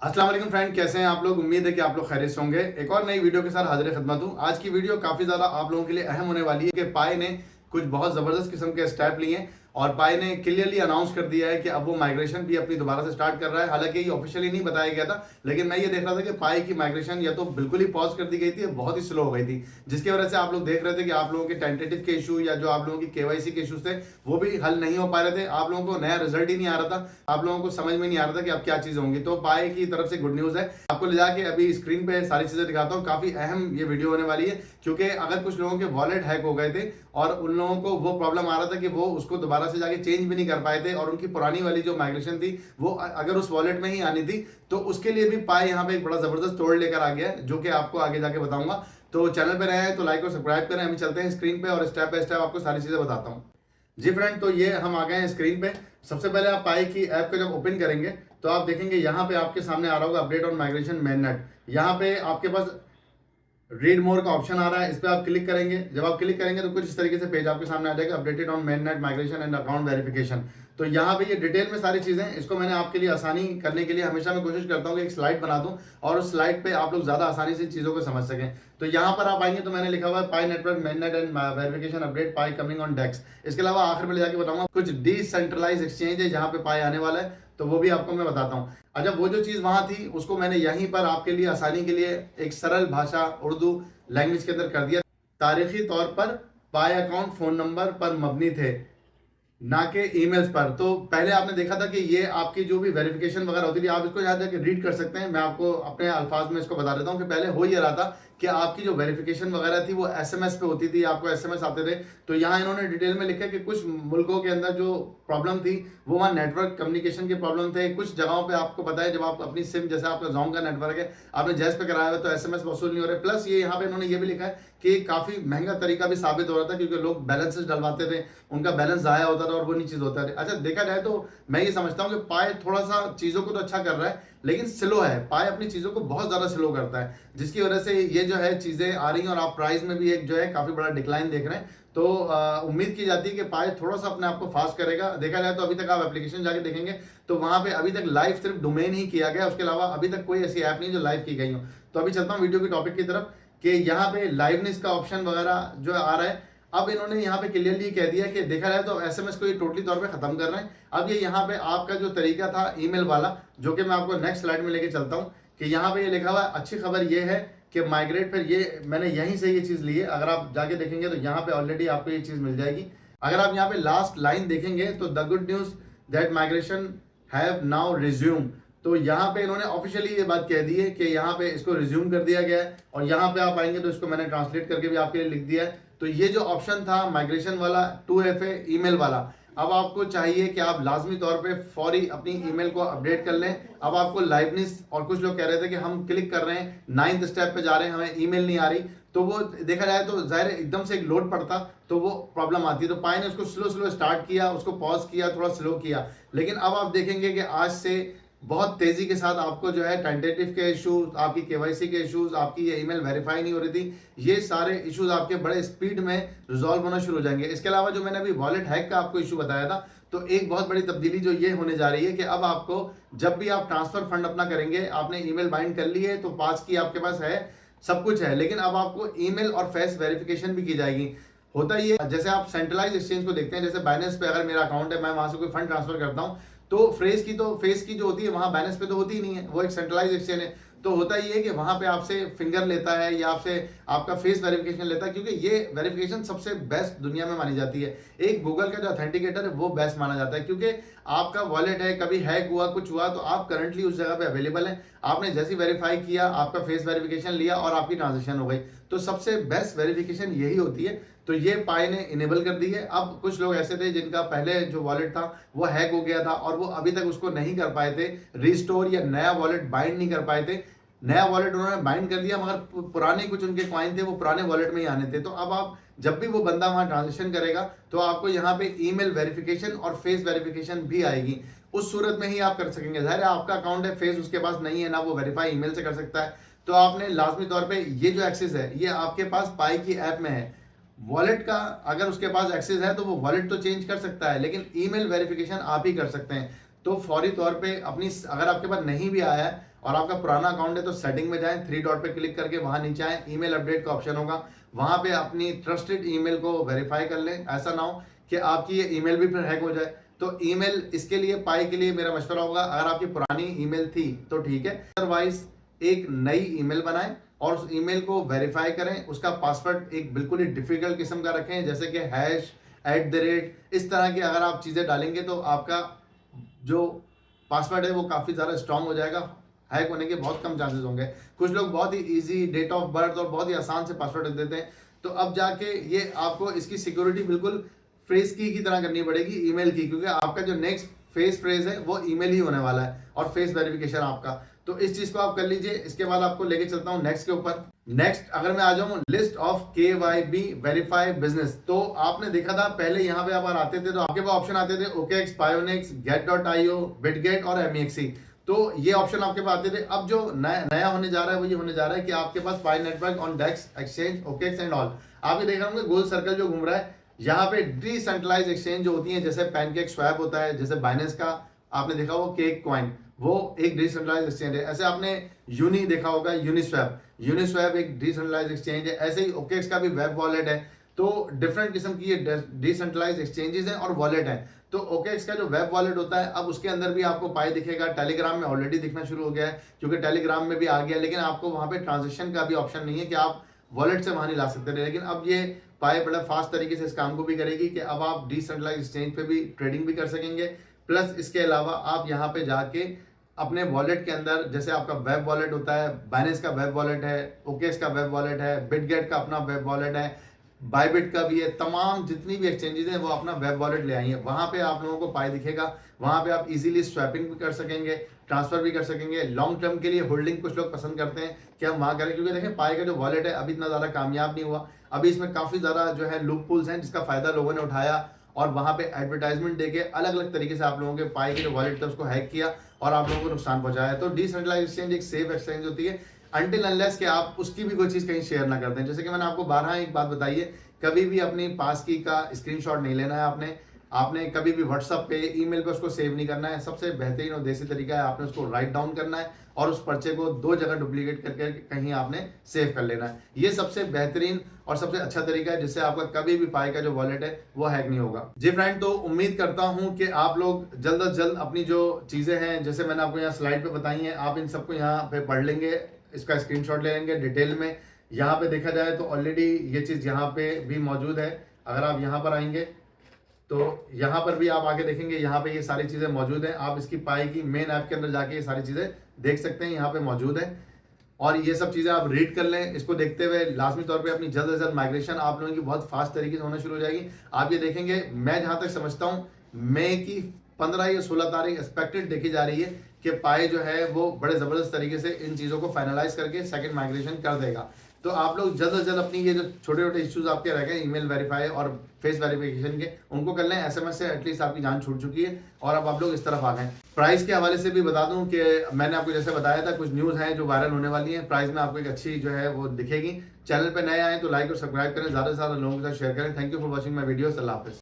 अस्सलाम वालेकुम फ्रेंड, कैसे हैं आप लोग। उम्मीद है कि आप लोग खैरियत से होंगे। एक और नई वीडियो के साथ हाजिर खिदमत हूं। आज की वीडियो काफ़ी ज़्यादा आप लोगों के लिए अहम होने वाली है कि पाई ने कुछ बहुत ज़बरदस्त किस्म के स्टेप लिए हैं और पाई ने क्लियरली अनाउंस कर दिया है कि अब वो माइग्रेशन भी अपनी दोबारा से स्टार्ट कर रहा है। हालांकि ये ऑफिशियली नहीं बताया गया था, लेकिन मैं ये देख रहा था कि पाई की माइग्रेशन या तो बिल्कुल ही पॉज कर दी गई थी, बहुत ही स्लो हो गई थी, जिसकी वजह से आप लोग देख रहे थे कि आप लोगों के टेंटेटिव के इशू या जो आप लोगों की केवाईसी के इशूज थे वो भी हल नहीं हो पा रहे थे। आप लोगों को नया रिजल्ट ही नहीं आ रहा था, आप लोगों को समझ में नहीं आ रहा था कि अब क्या चीज होंगी। तो पाई की तरफ से गुड न्यूज है। आपको ले जाके अभी स्क्रीन पे सारी चीजें दिखाता हूँ। काफी अहम ये वीडियो होने वाली है, क्योंकि अगर कुछ लोगों के वॉलेट हैक हो गए थे और उन लोगों को वो प्रॉब्लम आ रहा था कि वो उसको दोबारा से जाके चेंज भी नहीं कर पाए थे और उनकी पुरानी वाली जो माइग्रेशन थी वो अगर उस वॉलेट में ही आनी थी, तो उसके लिए भी पाई यहाँ पे एक बड़ा जबरदस्त तोड़ लेकर आ गया है, जो कि आपको आगे जाके बताऊंगा। तो चैनल पे रहे हैं तो लाइक और सब्सक्राइब करें। हम चलते हैं स्क्रीन पे और स्टेप बाय स्टेप आपको सारी चीजें बताता हूँ। जी फ्रेंड, तो ये हम आ गए हैं स्क्रीन पे। सबसे पहले आप पाई की ऐप को जब ओपन करेंगे तो आप देखेंगे यहाँ पे आपके सामने आ रहा होगा अपडेट ऑन माइग्रेशन मेननेट। यहाँ पे आपके पास रीड मोर का ऑप्शन आ रहा है, इस पर आप क्लिक करेंगे। जब आप क्लिक करेंगे तो कुछ इस तरीके से पेज आपके सामने आ जाएगा, updated on mainnet migration and account verification. तो यहाँ पे ये डिटेल में सारी चीजें, इसको मैंने आपके लिए आसानी करने के लिए हमेशा मैं कोशिश करता हूँ कि एक स्लाइड बना दूं और उस स्लाइड पे आप लोग ज्यादा आसानी से चीजों को समझ सकें। तो यहाँ पर आप आएंगे तो मैंने लिखा हुआ है Pi network mainnet and verification update Pi coming on DEX. इसके अलावा आखिर में ले जाके बताऊंगा कुछ डिसेंट्रलाइज एक्सचेंज है जहाँ पे पाई आने वाला है, तो वो भी आपको मैं बताता हूँ। अच्छा, वो जो चीज वहां थी उसको मैंने यहीं पर आपके लिए आसानी के लिए एक सरल भाषा उर्दू लैंग्वेज के अंदर कर दिया। तारीखी तौर पर पाई अकाउंट फोन नंबर पर मबनी थे, ना कि ईमेल्स पर। तो पहले आपने देखा था कि ये आपकी जो भी वेरिफिकेशन वगैरह होती थी, आप इसको यहाँ जाके रीड कर सकते हैं। मैं आपको अपने अल्फाज में इसको बता देता हूँ कि पहले हो ये रहा था कि आपकी जो वेरिफिकेशन वगैरह थी वो एसएमएस पे होती थी, आपको एसएमएस आते थे। तो यहाँ इन्होंने डिटेल में लिखा कि कुछ मुल्कों के अंदर जो प्रॉब्लम थी वो वहाँ नेटवर्क कम्युनिकेशन के प्रॉब्लम थे। कुछ जगहों पे आपको पता है जब आप अपनी सिम, जैसे आपका जोंग का नेटवर्क है, आपने जैस पे कराया हुआ तो एसएमएस वसूल नहीं हो रहे। प्लस ये यहाँ पे इन्होंने ये भी लिखा है कि काफी महंगा तरीका भी साबित हो रहा था, क्योंकि लोग बैलेंसेस डलवाते थे, उनका बैलेंस जाया होता था और वो नहीं चीज होता था। अच्छा, देखा जाए तो मैं ये समझता हूँ कि पाई थोड़ा सा चीजों को तो अच्छा कर रहा है, लेकिन स्लो है। पाई अपनी चीजों को बहुत ज्यादा स्लो करता है, जिसकी वजह से ये जो है चीजें आ रही हैं और आप प्राइस में भी एक जो है काफी बड़ा डिक्लाइन देख रहे हैं। तो उम्मीद की जाती है कि पाई थोड़ा सा अपने आप को फास्ट करेगा। देखा जाए तो अभी तक आप एप्लीकेशन जाके देखेंगे तो वहां पे अभी तक लाइव सिर्फ डोमेन ही किया गया, उसके अलावा अभी तक कोई ऐसी ऐप नहीं जो लाइव की गई हो। तो अभी चलता हूँ वीडियो के टॉपिक की तरफ कि यहाँ पे लाइवनेस का ऑप्शन वगैरह जो आ रहा है। अब इन्होंने यहाँ पे क्लियरली कह दिया कि देखा जाए तो एसएमएस को ये टोटली तौर पे खत्म कर रहे हैं। अब ये यहाँ पे आपका जो तरीका था ईमेल वाला, जो कि मैं आपको नेक्स्ट स्लाइड में लेके चलता हूँ, कि यहाँ पे ये लिखा हुआ है। अच्छी खबर ये है कि माइग्रेट पर ये मैंने यहीं से ये चीज ली है। अगर आप जाके देखेंगे तो यहाँ पे ऑलरेडी आपको ये चीज मिल जाएगी। अगर आप यहाँ पे लास्ट लाइन देखेंगे तो the good news that migration have now resume. तो यहाँ पे इन्होंने ऑफिशियली ये बात कह दी है कि यहाँ पे इसको रिज्यूम कर दिया गया है। और यहाँ पे आप आएंगे तो इसको मैंने ट्रांसलेट करके भी आपके लिए लिख दिया है। तो ये जो ऑप्शन था माइग्रेशन वाला 2FA ईमेल वाला, अब आपको चाहिए कि आप लाजमी तौर पे फौरी अपनी ईमेल को अपडेट कर लें। अब आपको लाइवनेस, और कुछ लोग कह रहे थे कि हम क्लिक कर रहे हैं 9th स्टेप पे जा रहे हैं, हमें ईमेल नहीं आ रही, तो वो देखा जाए तो जाहिर एकदम से एक लोड पड़ता तो वो प्रॉब्लम आती है। तो पाई ने उसको स्लो स्लो स्टार्ट किया, उसको पॉज किया, थोड़ा स्लो किया। लेकिन अब आप देखेंगे कि आज से बहुत तेजी के साथ आपको जो है टेंटेटिव के इश्यूज, आपकी केवाईसी के इश्यूज, आपकी ये ईमेल वेरीफाई नहीं हो रही थी, ये सारे इश्यूज आपके बड़े स्पीड में रिजॉल्व होना शुरू हो जाएंगे। इसके अलावा जो मैंने अभी वॉलेट हैक का आपको इशू बताया था, तो एक बहुत बड़ी तब्दीली जो ये होने जा रही है कि अब आपको जब भी आप ट्रांसफर फंड अपना करेंगे, आपने ईमेल बाइंड कर ली है तो पास की आपके पास है, सब कुछ है, लेकिन अब आपको ईमेल और फेस वेरिफिकेशन भी की जाएगी। होता ये, जैसे आप सेंट्रलाइज एक्सचेंज को देखते हैं, जैसे बाइनेंस पे अगर मेरा अकाउंट है, मैं वहां से कोई फंड ट्रांसफर करता हूं, तो फेस की जो होती है वहां बैलेंस पे तो होती ही नहीं है, वो एक सेंट्रलाइज एक्सचेंज है। तो होता ही है कि वहां पे आपसे फिंगर लेता है या आपसे आपका फेस वेरिफिकेशन लेता है, क्योंकि ये वेरिफिकेशन सबसे बेस्ट दुनिया में मानी जाती है। एक गूगल का जो ऑथेंटिकेटर है वो बेस्ट माना जाता है, क्योंकि आपका वॉलेट है, कभी हैक हुआ, कुछ हुआ, तो आप करंटली उस जगह पे अवेलेबल है। आपने जैसे वेरीफाई किया, आपका फेस वेरिफिकेशन लिया और आपकी ट्रांजेक्शन हो गई। तो सबसे बेस्ट वेरिफिकेशन यही होती है। तो ये पाई ने इनेबल कर दी है। अब कुछ लोग ऐसे थे जिनका पहले जो वॉलेट था वो हैक हो गया था और वो अभी तक उसको नहीं कर पाए थे रिस्टोर, या नया वॉलेट बाइंड नहीं कर पाए थे। नया वॉलेट उन्होंने बाइंड कर दिया, मगर पुराने कुछ उनके कॉइन थे वो पुराने वॉलेट में ही आने थे। तो अब आप जब भी वो बंदा वहां ट्रांजेक्शन करेगा तो आपको यहाँ पे ईमेल वेरिफिकेशन और फेस वेरिफिकेशन भी आएगी। उस सूरत में ही आप कर सकेंगे। जाहिर है आपका अकाउंट है, फेस उसके पास नहीं है, ना वो वेरीफाई ईमेल से कर सकता है। तो आपने लाजमी तौर पे ये जो एक्सेस है ये आपके पास पाई की ऐप में है। वॉलेट का अगर उसके पास एक्सेस है तो वो वॉलेट तो चेंज कर सकता है, लेकिन ईमेल वेरिफिकेशन आप ही कर सकते हैं। तो फौरी तौर पे अपनी, अगर आपके पास नहीं भी आया है और आपका पुराना अकाउंट है तो सेटिंग में जाएं, थ्री डॉट पे क्लिक करके वहां नीचे आए, ईमेल अपडेट का ऑप्शन होगा, वहां पे अपनी ट्रस्टेड ईमेल को वेरीफाई कर लें। ऐसा ना हो कि आपकी ये ईमेल भी फिर हैक हो जाए। तो ईमेल इसके लिए, पाई के लिए मेरा मशवरा होगा, अगर आपकी पुरानी ईमेल थी तो ठीक है, अदरवाइज एक नई ईमेल बनाएं और उस ईमेल को वेरीफाई करें। उसका पासवर्ड एक बिल्कुल ही डिफिकल्ट किस्म का रखें, जैसे कि हैश, @ इस तरह की अगर आप चीजें डालेंगे तो आपका जो पासवर्ड है वो काफी ज्यादा स्ट्रांग हो जाएगा, हैक होने के बहुत कम चांसेस होंगे। कुछ लोग बहुत ही इजी डेट ऑफ बर्थ और बहुत ही आसान से पासवर्ड रख देते हैं, तो अब जाके ये आपको इसकी सिक्योरिटी बिल्कुल फ्रेज की तरह करनी पड़ेगी ईमेल की, क्योंकि आपका जो नेक्स्ट फेस फ्रेज है वो ईमेल ही होने वाला है और फेस वेरिफिकेशन आपका। तो इस चीज को आप कर लीजिए। इसके बाद आपको लेके चलता हूं नेक्स्ट के ऊपर। नेक्स्ट अगर मैं आ जाऊं list of KYB verify business, तो आपने देखा था पहले यहाँ पे आप आते थे तो आपके पास ऑप्शन आते थे OKX, Pionex, Get.io, Bitget और MEXC। तो ये ऑप्शन आपके पास आते थे। अब जो नया होने जा रहा है वो ये होने जा रहा है कि आपके पास Pi network on DEX exchange, OKX and all. आप ये देख रहे होंगे गोल सर्कल जो घूम रहा है, यहाँ पे डिसेंट्रलाइज एक्सचेंज जो होती है, जैसे पैनकेक स्वैप होता है, जैसे बाइनेंस का आपने देखा वो केक कॉइन, वो एक डिसेंट्रलाइज एक्सचेंज है। ऐसे आपने यूनी देखा होगा, यूनिस्वैप एक डिसेंट्रलाइज एक्सचेंज है। ऐसे ही ओकेक्स का भी वेब वॉलेट है। तो डिफरेंट किस्म की ये डिसेंट्रलाइज एक्सचेंजेस हैं और वॉलेट है। तो ओकेक्स का जो वेब वॉलेट होता है, अब उसके अंदर भी आपको पाई दिखेगा। टेलीग्राम में ऑलरेडी दिखना शुरू हो गया है, क्योंकि टेलीग्राम में भी आ गया, लेकिन आपको वहां पे ट्रांजेक्शन का भी ऑप्शन नहीं है कि आप वॉलेट से वहां नहीं ला सकते थे। लेकिन अब ये पाई बड़ा फास्ट तरीके से इस काम को भी करेगी कि अब आप डिसेंट्रलाइज एक्सचेंज पे भी ट्रेडिंग भी कर सकेंगे। प्लस इसके अलावा आप यहाँ पे जाके अपने वॉलेट के अंदर, जैसे आपका वेब वॉलेट होता है, बाइनेंस का वेब वॉलेट है, ओकेस का वेब वॉलेट है, बिटगेट का अपना वेब वॉलेट है, बायबिट का भी है, तमाम जितनी भी एक्सचेंजेस हैं वो अपना वेब वॉलेट ले आई है। वहां पे आप लोगों को पाई दिखेगा, वहां पे आप इजीली स्वैपिंग भी कर सकेंगे, ट्रांसफर भी कर सकेंगे। लॉन्ग टर्म के लिए होल्डिंग कुछ लोग पसंद करते हैं कि हम वहां करें, क्योंकि देखें पाई का जो वॉलेट है अभी इतना ज्यादा कामयाब नहीं हुआ। अभी इसमें काफी ज्यादा जो है लूप पुल्स हैं, जिसका फायदा लोगों ने उठाया और वहां पे एडवर्टाइजमेंट देके अलग अलग तरीके से आप लोगों के पाई के जो वॉलेट था उसको हैक किया और आप लोगों को नुकसान पहुंचाया। तो डिसेंट्रलाइज एक्सचेंज एक सेफ एक्सचेंज होती है अनटिल अनलेस कि आप उसकी भी कोई चीज कहीं शेयर ना करते हैं। जैसे कि मैंने आपको 12 एक बात बताई है, कभी भी अपनी पास की का स्क्रीनशॉट नहीं लेना है आपने कभी भी व्हाट्सएप पे, ईमेल पे उसको सेव नहीं करना है। सबसे बेहतरीन और देसी तरीका है, आपने उसको राइट डाउन करना है और उस पर्चे को 2 जगह डुप्लीकेट करके कहीं आपने सेव कर लेना है। ये सबसे बेहतरीन और सबसे अच्छा तरीका है, जिससे आपका कभी भी पाई का जो वॉलेट है वो हैक नहीं होगा। जी फ्रेंड, तो उम्मीद करता हूं कि आप लोग जल्द से जल्द अपनी जो चीजें हैं, जैसे मैंने आपको यहाँ स्लाइड पे बताई हैं, आप इन सबको यहाँ पे पढ़ लेंगे, इसका स्क्रीनशॉट ले लेंगे डिटेल में। यहाँ पे देखा जाए तो ऑलरेडी ये चीज यहाँ पे भी मौजूद है। अगर आप यहाँ पर आएंगे तो यहाँ पर भी आप आके देखेंगे, यहाँ पे ये सारी चीजें मौजूद हैं। आप इसकी पाई की मेन ऐप के अंदर जाके ये सारी चीजें देख सकते हैं, यहाँ पे मौजूद है। और ये सब चीजें आप रीड कर लें। इसको देखते हुए लाजमी तौर पे अपनी जल्द से जल्द माइग्रेशन आप लोगों की बहुत फास्ट तरीके से होना शुरू हो जाएगी। आप ये देखेंगे, मैं जहां तक समझता हूँ मई की 15 या 16 तारीख एक्सपेक्टेड देखी जा रही है कि पाई जो है वो बड़े जबरदस्त तरीके से इन चीजों को फाइनलाइज करके सेकंड माइग्रेशन कर देगा। तो आप लोग जल्द से जल्द अपनी ये जो छोटे छोटे इश्यूज आपके रह गए ईमेल वेरीफाई और फेस वेरिफिकेशन के, उनको कर लें। SMS से एटलीस्ट आपकी जान छूट चुकी है और अब आप लोग इस तरफ आ गए। प्राइस के हवाले से भी बता दूं कि मैंने आपको जैसे बताया था, कुछ न्यूज़ हैं जो वायरल होने वाली हैं। प्राइस में आपको एक अच्छी जो है वो दिखेगी। चैनल पे नए आए तो लाइक और सब्सक्राइब करें, ज़्यादा से ज़्यादा लोगों के साथ शेयर करें। Thank you for watching my videos. अल्लाह हाफिज़।